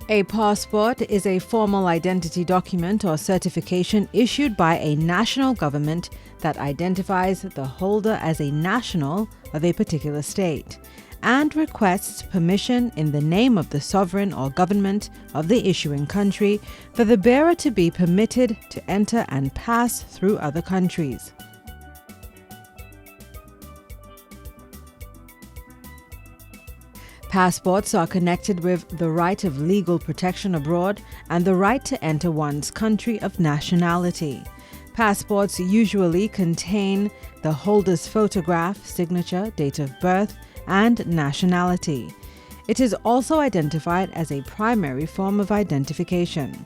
A passport is a formal identity document or certification issued by a national government that identifies the holder as a national of a particular state and requests permission in the name of the sovereign or government of the issuing country for the bearer to be permitted to enter and pass through other countries. Passports are connected with the right of legal protection abroad and the right to enter one's country of nationality. Passports usually contain the holder's photograph, signature, date of birth, and nationality. It is also identified as a primary form of identification.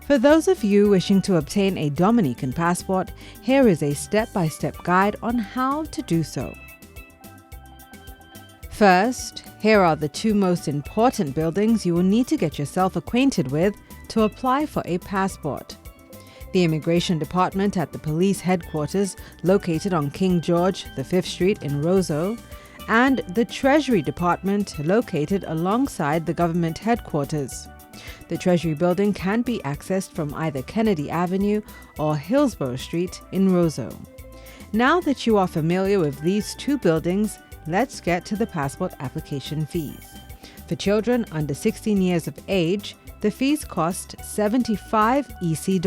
For those of you wishing to obtain a Dominican passport, here is a step-by-step guide on how to do so. First, here are the two most important buildings you will need to get yourself acquainted with to apply for a passport. The Immigration Department at the police headquarters located on King George, the 5th Street in Roseau, and the Treasury Department located alongside the government headquarters. The Treasury building can be accessed from either Kennedy Avenue or Hillsborough Street in Roseau. Now that you are familiar with these two buildings, let's get to the passport application fees. For children under 16 years of age, the fees cost $75 EC.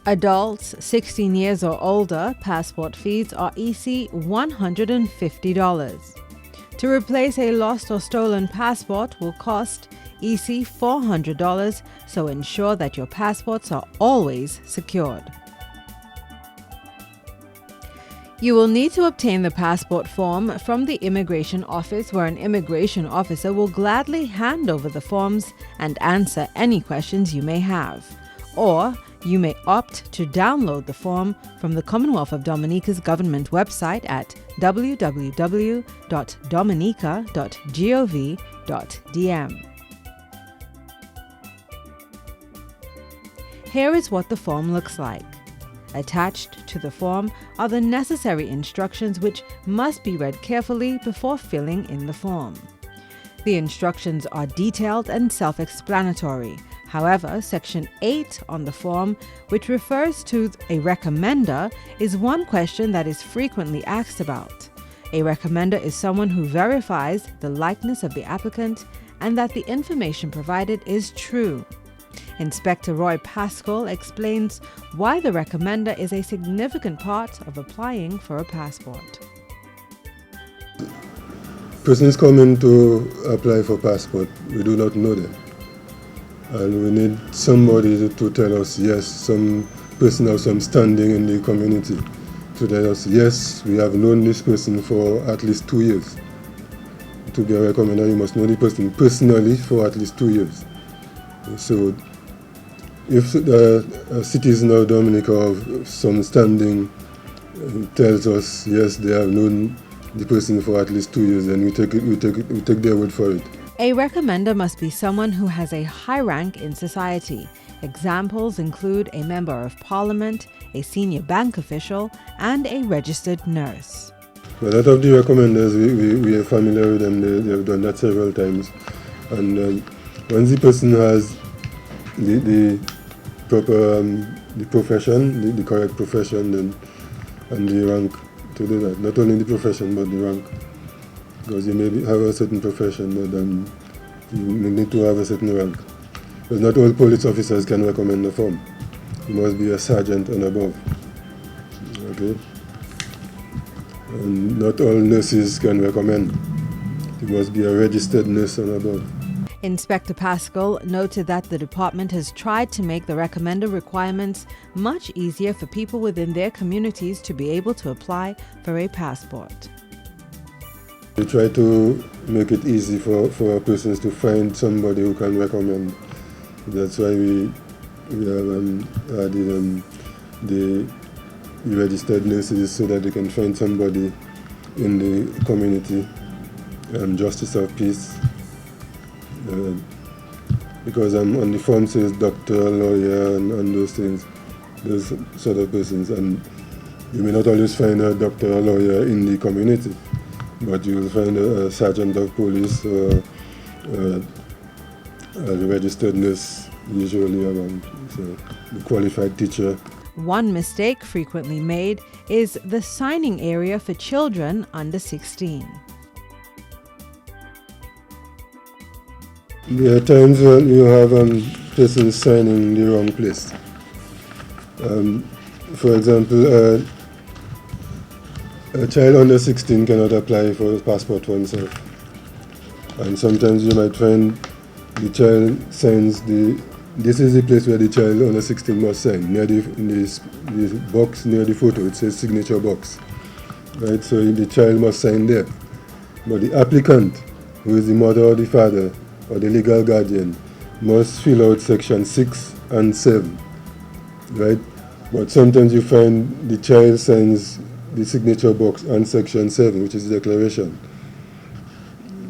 Adults 16 years or older, passport fees are EC $150. To replace a lost or stolen passport will cost EC $400, so ensure that your passports are always secured. You will need to obtain the passport form from the immigration office, where an immigration officer will gladly hand over the forms and answer any questions you may have. Or you may opt to download the form from the Commonwealth of Dominica's government website at www.dominica.gov.dm. Here is what the form looks like. Attached to the form are the necessary instructions which must be read carefully before filling in the form. The instructions are detailed and self-explanatory. However, Section 8 on the form, which refers to a recommender, is one question that is frequently asked about. A recommender is someone who verifies the likeness of the applicant and that the information provided is true. Inspector Roy Pascal explains why the recommender is a significant part of applying for a passport. Persons coming to apply for passport, we do not know them. And we need somebody to tell us, yes, some person has some standing in the community, to tell us, yes, we have known this person for at least 2 years. To be a recommender, you must know the person personally for at least 2 years. So if a citizen of Dominica of some standing tells us, yes, they have known the person for at least 2 years, then we take their word for it. A recommender must be someone who has a high rank in society. Examples include a member of parliament, a senior bank official, and a registered nurse. A lot of the recommenders, we are familiar with them. They have done that several times. And once the person has the proper the profession, the correct profession, then and the rank to do that. Not only the profession, but the rank. Because you may have a certain profession, but then you need to have a certain rank. Because not all police officers can recommend a form. You must be a sergeant and above. Okay? And not all nurses can recommend. You must be a registered nurse and above. Inspector Pascal noted that the department has tried to make the recommender requirements much easier for people within their communities to be able to apply for a passport. We try to make it easy for persons to find somebody who can recommend. That's why we have added the registered nurses so that they can find somebody in the community, justice of peace. Because on the form says doctor, lawyer, and those things, those sort of persons. And you may not always find a doctor or lawyer in the community, but you will find a sergeant of police or The registered nurse usually around, so the qualified teacher. One mistake frequently made is the signing area for children under 16. There are times when you have persons signing the wrong place. For example, a child under 16 cannot apply for a passport for himself. And sometimes you might find the child signs this is the place where the child under 16 must sign, near the box near the photo. It says signature box, right? So the child must sign there. But the applicant, who is the mother or the father or the legal guardian, must fill out section 6 and 7, right? But sometimes you find the child signs the signature box and section 7, which is the declaration.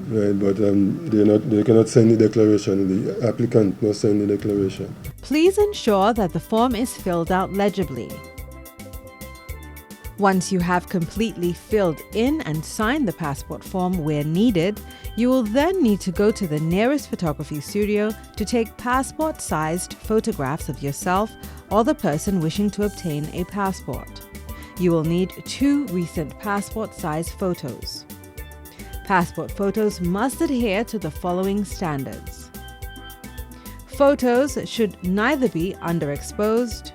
Right, but they cannot sign the declaration. The applicant must sign the declaration. Please ensure that the form is filled out legibly. Once you have completely filled in and signed the passport form where needed, you will then need to go to the nearest photography studio to take passport-sized photographs of yourself or the person wishing to obtain a passport. You will need 2 recent passport-sized photos. Passport photos must adhere to the following standards. Photos should neither be underexposed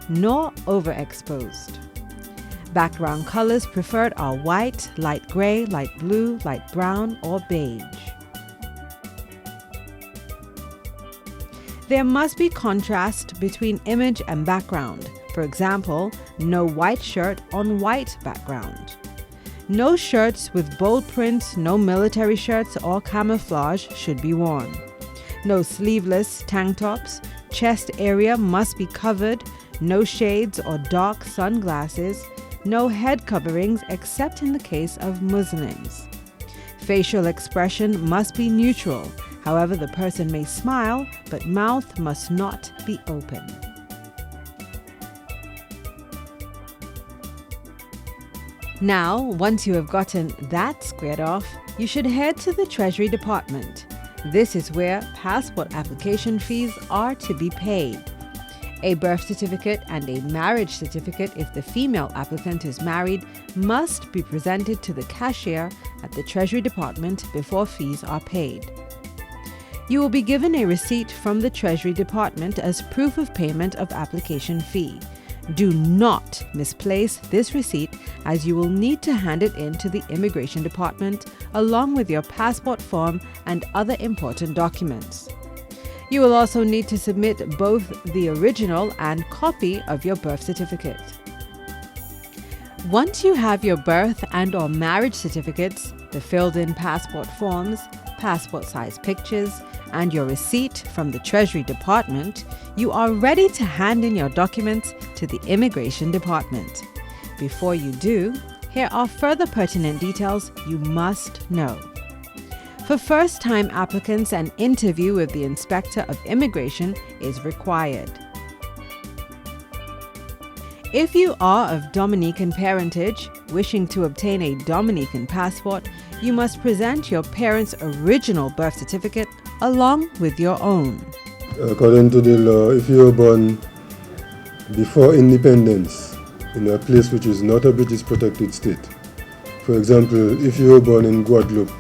nor overexposed. Background colors preferred are white, light gray, light blue, light brown, or beige. There must be contrast between image and background. For example, no white shirt on white background. No shirts with bold prints, no military shirts or camouflage should be worn. No sleeveless tank tops. Chest area must be covered. No shades or dark sunglasses. No head coverings except in the case of Muslims. Facial expression must be neutral. However, the person may smile, but mouth must not be open. Now, once you have gotten that squared off, you should head to the Treasury Department. This is where passport application fees are to be paid. A birth certificate and a marriage certificate, if the female applicant is married, must be presented to the cashier at the Treasury Department before fees are paid. You will be given a receipt from the Treasury Department as proof of payment of application fee. Do not misplace this receipt, as you will need to hand it in to the Immigration Department along with your passport form and other important documents. You will also need to submit both the original and copy of your birth certificate. Once you have your birth and/or marriage certificates, the filled-in passport forms, passport-size pictures, and your receipt from the Treasury Department, you are ready to hand in your documents to the Immigration Department. Before you do, here are further pertinent details you must know. For first-time applicants, an interview with the Inspector of Immigration is required. If you are of Dominican parentage, wishing to obtain a Dominican passport, you must present your parents' original birth certificate along with your own. According to the law, if you were born before independence in a place which is not a British protected state, for example, if you were born in Guadeloupe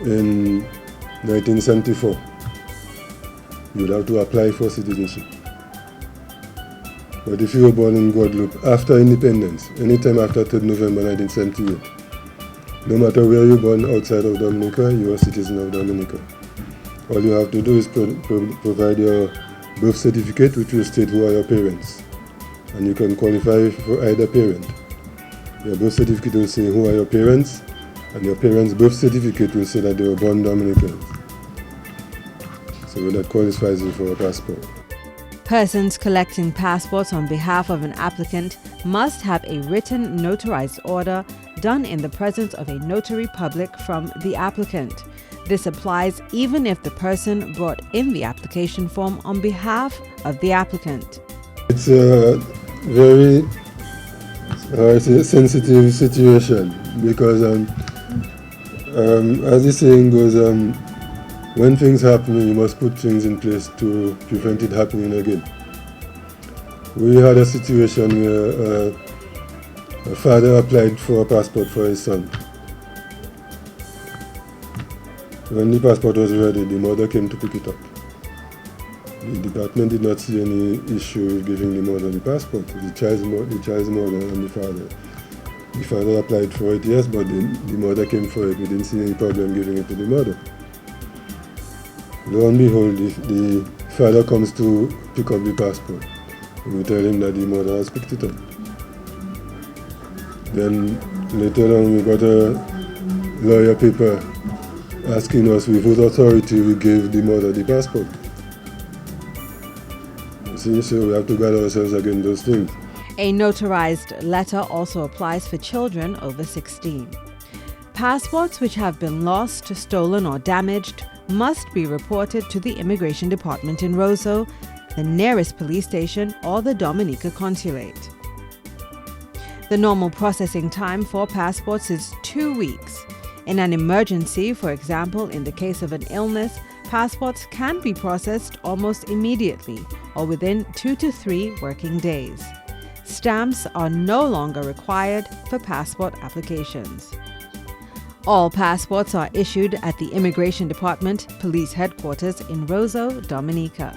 in 1974, you would have to apply for citizenship. But if you were born in Guadeloupe after independence, anytime after 3rd November 1978, no matter where you're born outside of Dominica, you are a citizen of Dominica. All you have to do is provide your birth certificate, which will state who are your parents. And you can qualify for either parent. Your birth certificate will say who are your parents, and your parents' birth certificate will say that they were born Dominicans. So that qualifies you for a passport. Persons collecting passports on behalf of an applicant must have a written notarized order done in the presence of a notary public from the applicant. This applies even if the person brought in the application form on behalf of the applicant. It's a very sensitive situation because, as the saying goes, when things happen, you must put things in place to prevent it happening again. We had a situation where a father applied for a passport for his son. When the passport was ready, the mother came to pick it up. The department did not see any issue with giving the mother the passport, the child's mother and the father. The father applied for it, yes, but the mother came for it. We didn't see any problem giving it to the mother. Lo and behold, the father comes to pick up the passport. And we tell him that the mother has picked it up. Then later on, we got a lawyer paper asking us with whose authority we gave the mother the passport. See, so we have to guard ourselves against those things. A notarized letter also applies for children over 16. Passports which have been lost, stolen, or damaged must be reported to the Immigration Department in Roseau, the nearest police station, or the Dominica consulate. The normal processing time for passports is 2 weeks. In an emergency, for example, in the case of an illness, passports can be processed almost immediately or within 2 to 3 working days. Stamps are no longer required for passport applications. All passports are issued at the Immigration Department Police Headquarters in Roseau, Dominica.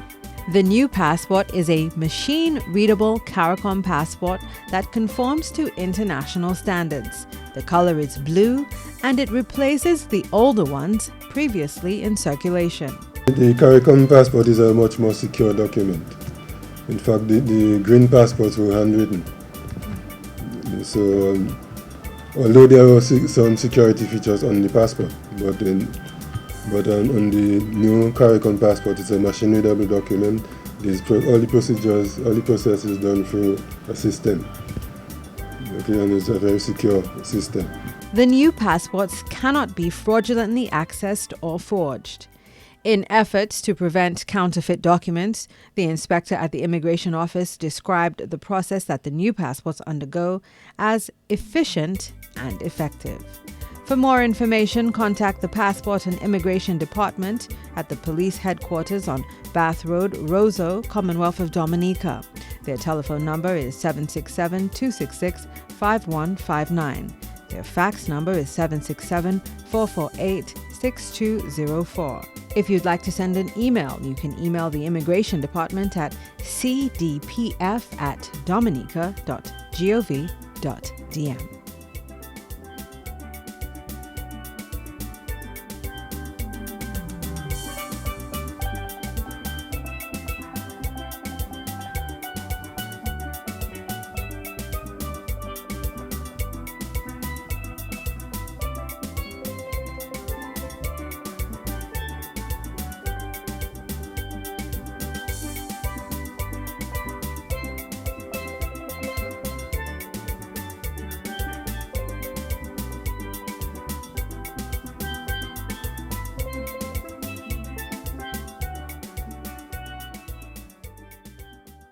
The new passport is a machine-readable CARICOM passport that conforms to international standards. The color is blue and it replaces the older ones previously in circulation. The CARICOM passport is a much more secure document. In fact, the green passports were handwritten. So, although there are some security features on the passport, but on the new CARICOM passport, it's a machine-readable document. All the process is done through a system. Okay, and it's a very secure system. The new passports cannot be fraudulently accessed or forged. In efforts to prevent counterfeit documents, the inspector at the immigration office described the process that the new passports undergo as efficient and effective. For more information, contact the Passport and Immigration Department at the police headquarters on Bath Road, Roseau, Commonwealth of Dominica. Their telephone number is 767-266-5159. Their fax number is 767-448-6204. If you'd like to send an email, you can email the Immigration Department at cdpf@dominica.gov.dm.